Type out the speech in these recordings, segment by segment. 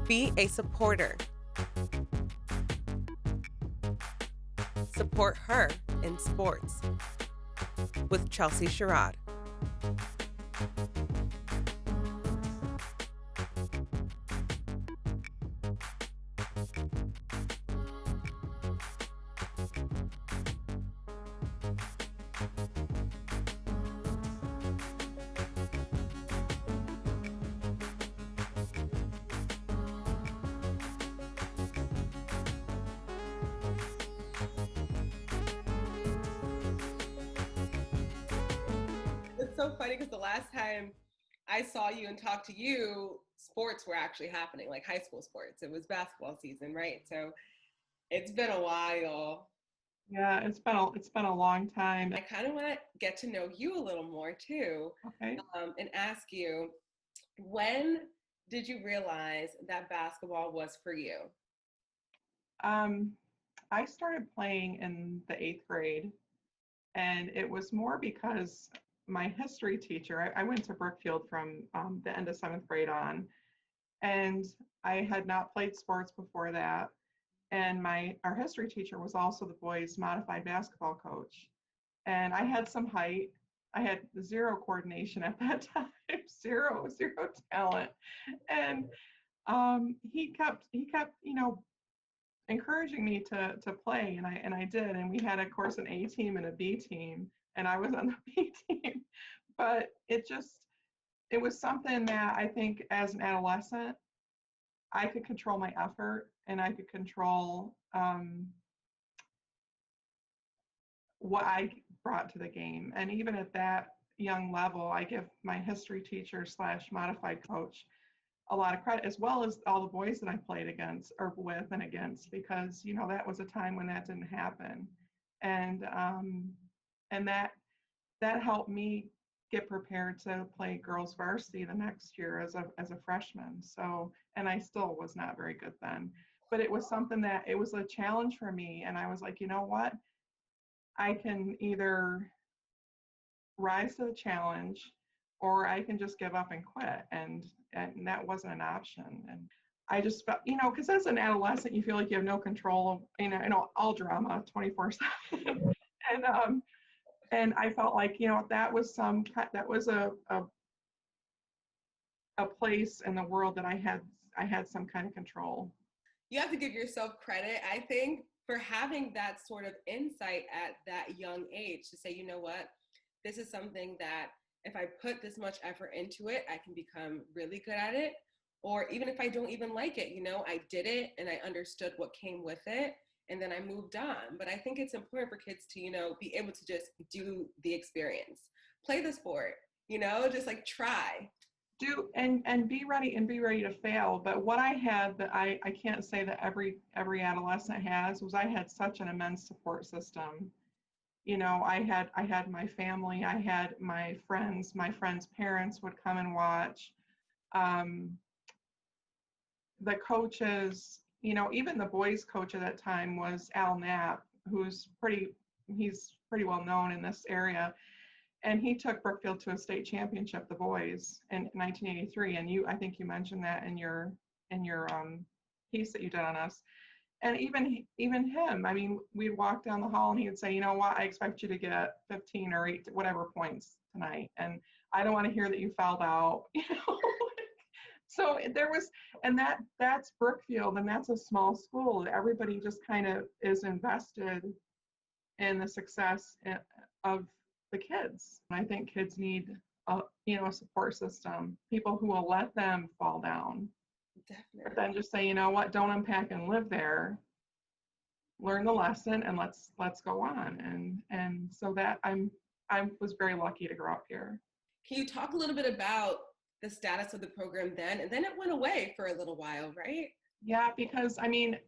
Be a supporter. Support her in sports with Chelsea Sherrod. It's so funny because the last time I saw you and talked to you, sports were actually happening, like high school sports. It was basketball season, right? So it's been a while. Yeah, it's been a long time. I kind of want to get to know you a little more too, Okay. and ask you, when did you realize that basketball was for you? Um, I started playing in the 8th grade, and it was more because my history teacher, I went to Brookfield from the end of 7th grade on, and I had not played sports before that. And our history teacher was also the boys' modified basketball coach. And I had some height. I had zero coordination at that time, zero talent. And he kept encouraging me to play, and I did. And we had, of course, an A team and a B team, and I was on the B team. But it was something that I think as an adolescent I could control my effort, and I could control what I brought to the game. And even at that young level, I give my history teacher slash modified coach a lot of credit, as well as all the boys that I played against or with and against, because that was a time when that didn't happen. And um and that that helped me get prepared to play girls varsity the next year as a freshman. So, and I still was not very good then, but it was something that it was a challenge for me. And I was like, you know what, I can either rise to the challenge, or I can just give up and quit. And that wasn't an option. And I just felt, because as an adolescent, you feel like you have no control of, all drama 24/7. And I felt like, that was a place in the world that I had some kind of control. You have to give yourself credit, I think, for having that sort of insight at that young age to say, you know what, this is something that if I put this much effort into it, I can become really good at it. Or even if I don't even like it, I did it and I understood what came with it and then I moved on. But I think it's important for kids to, be able to just do the experience, play the sport, just like try. Do and be ready to fail. But what I had that I can't say that every adolescent has, was I had such an immense support system. I had my family, I had my friends' parents would come and watch. um, the coaches, even the boys coach at that time was Al Knapp, he's pretty well known in this area. And he took Brookfield to a state championship, the boys, in 1983. And I think you mentioned that in your piece that you did on us. And even him, I mean, we'd walk down the hall and he would say, you know what, I expect you to get 15 or 8, whatever points tonight. And I don't want to hear that you fouled out. So there was, and that's Brookfield, and that's a small school. Everybody just kind of is invested in the success of the kids. And I think kids need a support system, people who will let them fall down. Definitely. But then just say, you know what, don't unpack and live there. Learn the lesson and let's go on. And so that I was very lucky to grow up here. Can you talk a little bit about the status of the program then? And then it went away for a little while, right? Yeah, because I mean,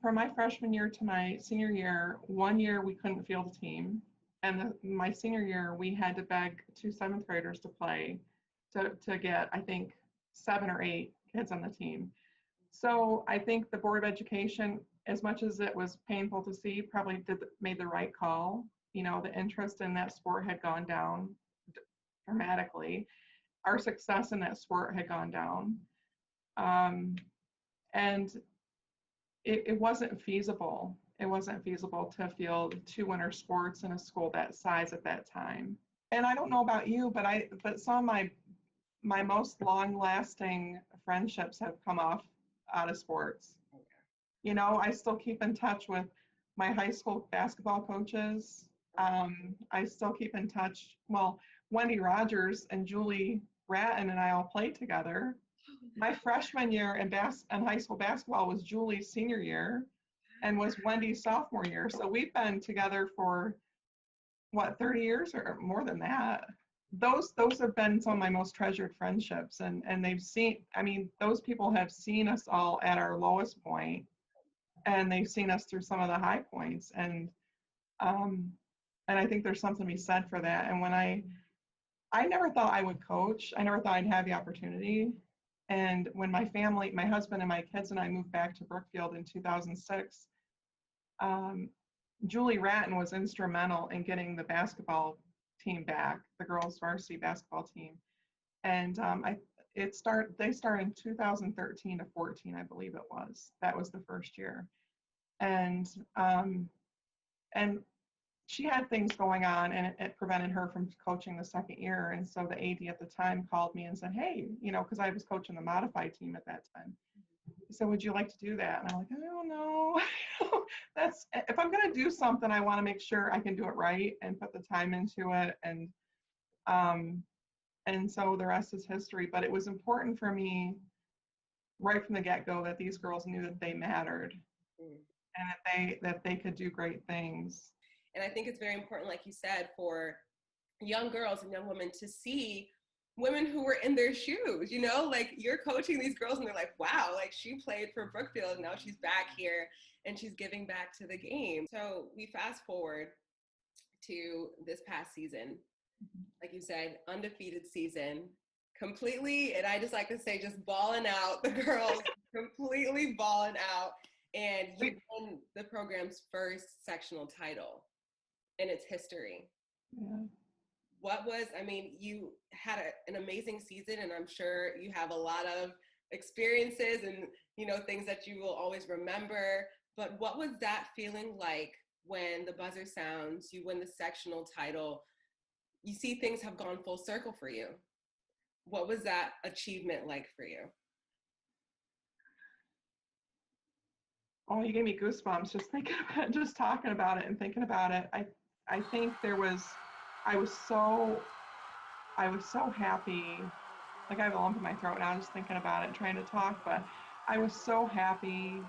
from my freshman year to my senior year, 1 year we couldn't field a team. And my senior year, we had to beg 2 7th graders to play to get, I think, 7 or 8 kids on the team. So I think the Board of Education, as much as it was painful to see, probably made the right call. The interest in that sport had gone down dramatically. our success in that sport had gone down. And it wasn't feasible. It wasn't feasible to field 2 winter sports in a school that size at that time. And I don't know about you, but some of my most long-lasting friendships have come off out of sports. You know, I still keep in touch with my high school basketball coaches. I still keep in touch. Well, Wendy Rogers and Julie Ratton and I all played together. My freshman year in high school basketball was Julie's senior year and was Wendy's sophomore year. So we've been together for, 30 years or more than that. Those have been some of my most treasured friendships. And they've seen, I mean, those people have seen us all at our lowest point, and they've seen us through some of the high points. And I think there's something to be said for that. And when I never thought I would coach. I never thought I'd have the opportunity. And when my family, my husband and my kids and I moved back to Brookfield in 2006, Julie Ratton was instrumental in getting the basketball team back, the girls varsity basketball team. And they started in 2013 to 14, I believe it was. That was the first year. And she had things going on, and it prevented her from coaching the second year. And so the AD at the time called me and said, hey, you know, because I was coaching the modified team at that time. He said, would you like to do that? And I'm like, I don't know. If I'm going to do something, I want to make sure I can do it right and put the time into it. And so the rest is history. But it was important for me right from the get-go that these girls knew that they mattered and that they could do great things. And I think it's very important, like you said, for young girls and young women to see women who were in their shoes, you know, like you're coaching these girls and they're like, wow, like she played for Brookfield and now she's back here and she's giving back to the game. So we fast forward to this past season, like you said, undefeated season, completely, and I just like to say, just balling out, the girls completely balling out, and you won the program's first sectional title in its history. Yeah. What was, I mean, you had an amazing season, and I'm sure you have a lot of experiences and, you know, things that you will always remember, but what was that feeling like when the buzzer sounds, you win the sectional title, you see things have gone full circle for you? What was that achievement like for you? Oh, you gave me goosebumps just thinking about it, just talking about it and thinking about it. I think I was so happy. Like I have a lump in my throat now just thinking about it, trying to talk, but I was so happy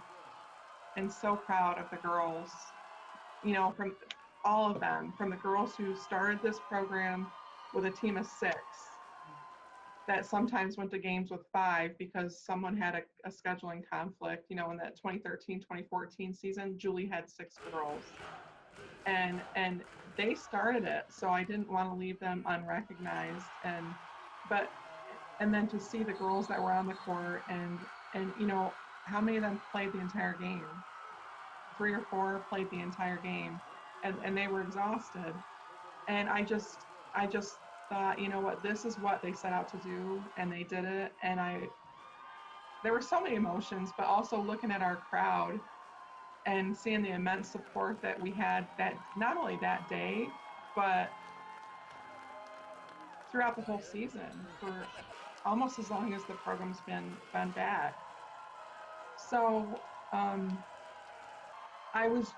and so proud of the girls, you know, from all of them, from the girls who started this program with a team of 6 that sometimes went to games with 5 because someone had a scheduling conflict. You know, in that 2013-2014 season, Julie had 6 girls, and they started it, so I didn't want to leave them unrecognized. And then to see the girls that were on the court, and you know, how many of them played the entire game? 3 or 4 played the entire game, and they were exhausted. And I just thought, you know what, this is what they set out to do, and they did it. And there were so many emotions, but also looking at our crowd and seeing the immense support that we had, that not only that day, but throughout the whole season for almost as long as the program's been back. So I was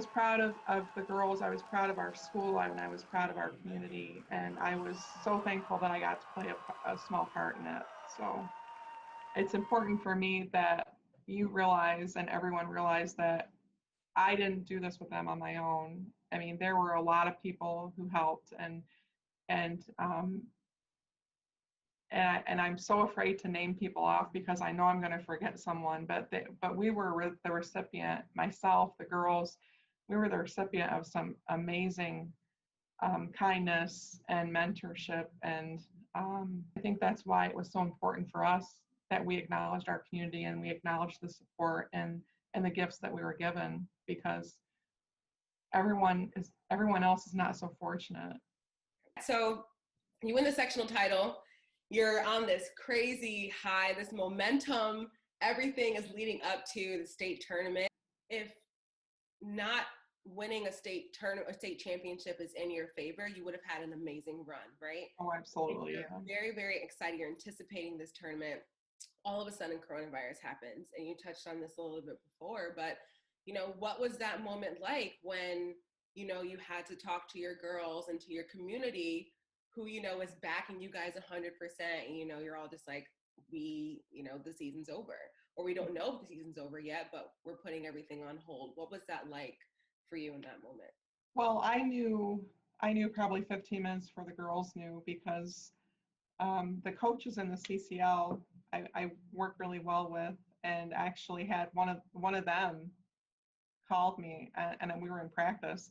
proud of the girls. I was proud of our school, and I was proud of our community, and I was so thankful that I got to play a small part in it. So it's important for me that you realize, and everyone realize, that I didn't do this with them on my own. I mean, there were a lot of people who helped, and I'm so afraid to name people off because I know I'm going to forget someone, but we were the recipient, myself, the girls, we were the recipient of some amazing kindness and mentorship. And I think that's why it was so important for us that we acknowledged our community and we acknowledged the support and the gifts that we were given, because everyone else is not so fortunate. So You win the sectional title. You're on this crazy high, this momentum. Everything is leading up to the state tournament. If not winning a state championship is in your favor, you would have had an amazing run, right? Oh, absolutely. Yeah. Very, very excited. You're anticipating this tournament. All of a sudden, coronavirus happens, and you touched on this a little bit before, but what was that moment like when you had to talk to your girls and to your community who is backing you guys 100%, and you're all just like, the season's over, or we don't know if the season's over yet, but we're putting everything on hold. What was that like for you in that moment? Well, I knew probably 15 minutes before the girls knew, because the coaches in the CCL I work really well with, and actually had one of them called me, and we were in practice.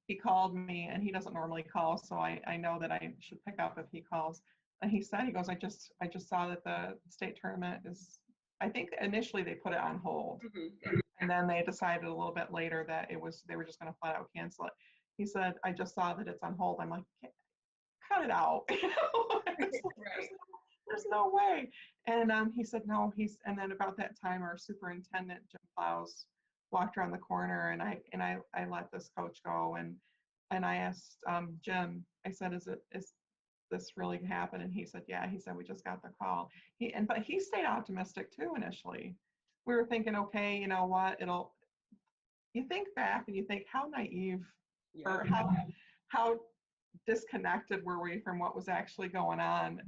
He called me, and he doesn't normally call, so I know that I should pick up if he calls. And he goes, I just saw that the state tournament is, I think initially they put it on hold. Mm-hmm. And then they decided a little bit later that they were just going to flat out cancel it. He said, I just saw that it's on hold. I'm like, cut it out. Right. There's no way. And he said, no, and then about that time, our superintendent, Jim Plows, walked around the corner, and I let this coach go. And I asked Jim, I said, is this really happen? And he said, yeah. He said, we just got the call. But he stayed optimistic too initially. We were thinking, okay, you know what, you think back and you think, how naive, Yeah. or how disconnected were we from what was actually going on,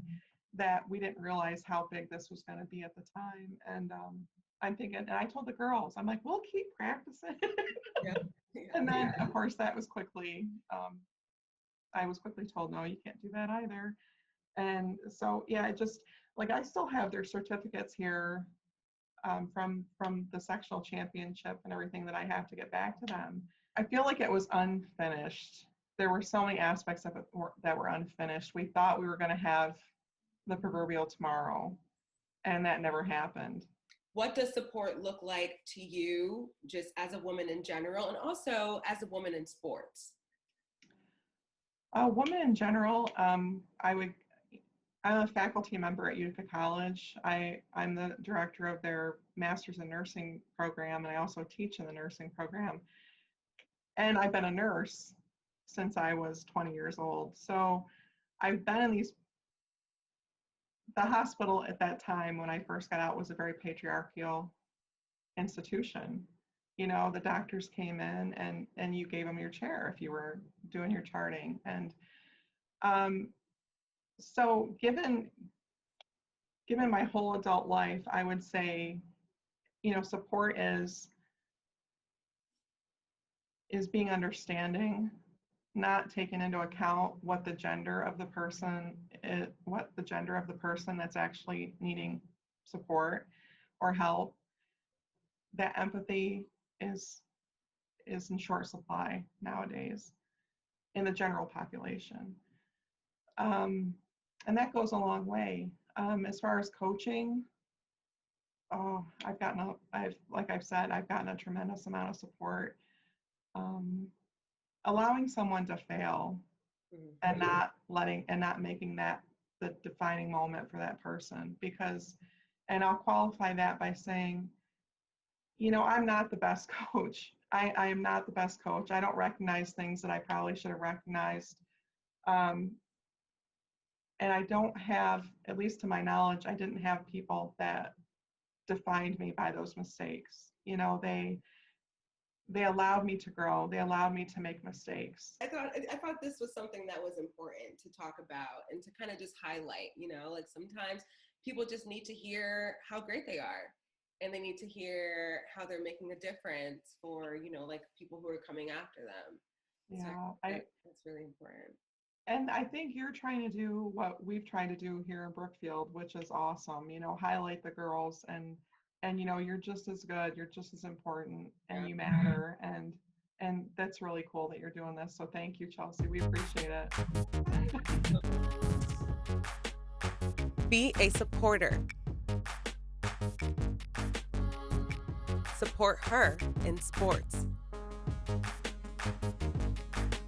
that we didn't realize how big this was going to be at the time. And I'm thinking, and I told the girls, I'm like, we'll keep practicing. Yeah. And then of course that was quickly, I was quickly told, no, you can't do that either. And so, yeah, it just, like, I still have their certificates here from the sectional championship and everything that I have to get back to them. I feel like it was unfinished. There were so many aspects of it that were unfinished. We thought we were going to have the proverbial tomorrow, and that never happened. What does support look like to you, just as a woman in general, and also as a woman in sports? A woman in general, I'm a faculty member at Utica College. I'm the director of their Master's in Nursing program, and I also teach in the nursing program. And I've been a nurse since I was 20 years old. So I've been in the hospital at that time when I first got out was a very patriarchal institution. The doctors came in and you gave them your chair if you were doing your charting. And so given my whole adult life, I would say, support is being understanding, not taking into account what the gender of the person that's actually needing support or help. That empathy is in short supply nowadays in the general population. And that goes a long way. As far as coaching, like I've said, I've gotten a tremendous amount of support. Allowing someone to fail, and not making that the defining moment for that person, and I'll qualify that by saying, I'm not the best coach. I am not the best coach. I don't recognize things that I probably should have recognized. And I don't have, at least to my knowledge, I didn't have people that defined me by those mistakes. They allowed me to grow. They allowed me to make mistakes. I thought this was something that was important to talk about and to kind of just highlight, like sometimes people just need to hear how great they are, and they need to hear how they're making a difference for, like people who are coming after them. Yeah, so that's really important. And I think you're trying to do what we've tried to do here in Brookfield, which is awesome. Highlight the girls, and you're just as good, you're just as important, and you matter, and that's really cool that you're doing this. So thank you, Chelsea. We appreciate it. Be a supporter. Support her in sports.